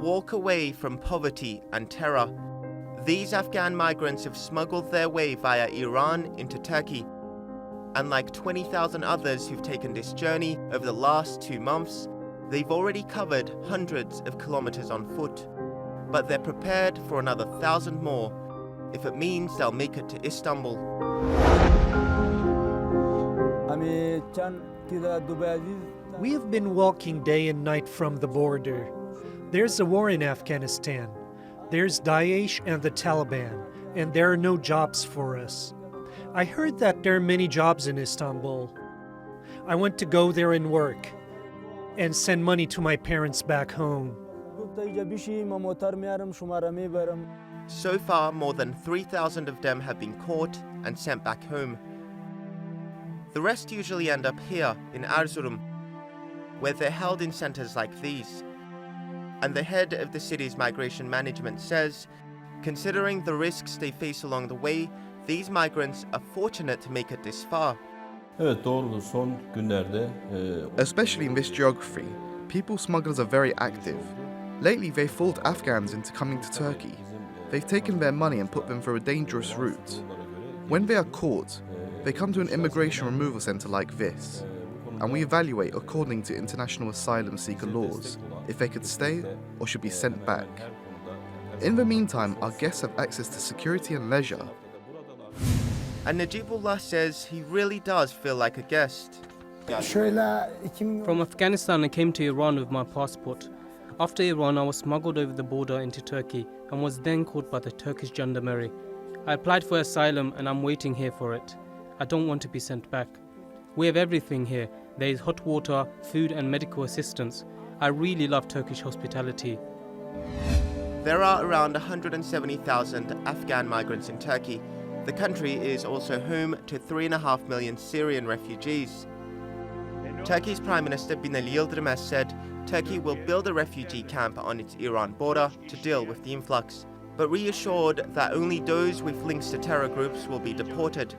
walk away from poverty and terror. These Afghan migrants have smuggled their way via Iran into Turkey. And like 20,000 others who've taken this journey over the last 2 months, they've already covered hundreds of kilometers on foot. But they're prepared for another 1,000 more, if it means they'll make it to Istanbul. We have been walking day and night from the border. There's a war in Afghanistan. There's Daesh and the Taliban, and there are no jobs for us. I heard that there are many jobs in Istanbul. I want to go there and work, and send money to my parents back home. So far, more than 3,000 of them have been caught and sent back home. The rest usually end up here in Erzurum, where they're held in centers like these. And the head of the city's migration management says, considering the risks they face along the way, these migrants are fortunate to make it this far. Especially in this geography, people smugglers are very active. Lately, they've fooled Afghans into coming to Turkey. They've taken their money and put them through a dangerous route. When they are caught, they come to an immigration removal center like this, and we evaluate according to international asylum seeker laws if they could stay or should be sent back. In the meantime, our guests have access to security and leisure. And Najibullah says he really does feel like a guest. From Afghanistan, I came to Iran with my passport. After Iran, I was smuggled over the border into Turkey and was then caught by the Turkish gendarmerie. I applied for asylum and I'm waiting here for it. I don't want to be sent back. We have everything here. There is hot water, food and medical assistance. I really love Turkish hospitality. There are around 170,000 Afghan migrants in Turkey. The country is also home to 3.5 million Syrian refugees. Turkey's Prime Minister Binali Yildirim has said Turkey will build a refugee camp on its Iran border to deal with the influx, but reassured that only those with links to terror groups will be deported.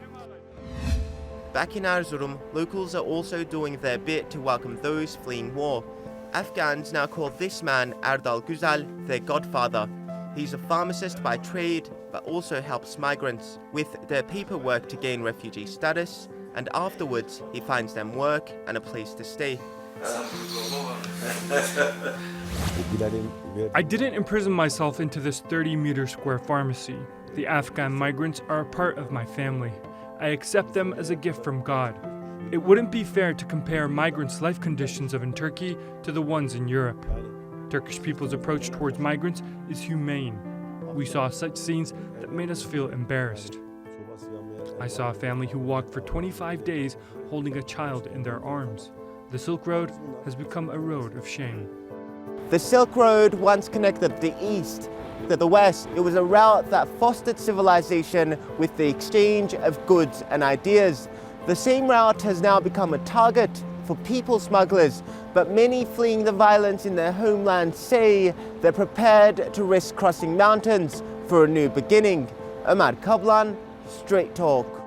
Back in Erzurum, locals are also doing their bit to welcome those fleeing war. Afghans now call this man Erdal Güzel their godfather. He's a pharmacist by trade, but also helps migrants with their paperwork to gain refugee status, and afterwards he finds them work and a place to stay. I didn't imprison myself into this 30-meter square pharmacy. The Afghan migrants are a part of my family. I accept them as a gift from God. It wouldn't be fair to compare migrants' life conditions in Turkey to the ones in Europe. Turkish people's approach towards migrants is humane. We saw such scenes that made us feel embarrassed. I saw a family who walked for 25 days holding a child in their arms. The Silk Road has become a road of shame. The Silk Road once connected the East to the West. It was a route that fostered civilization with the exchange of goods and ideas. The same route has now become a target for people smugglers, but many fleeing the violence in their homeland say they're prepared to risk crossing mountains for a new beginning. Omer Kablan, Straight Talk.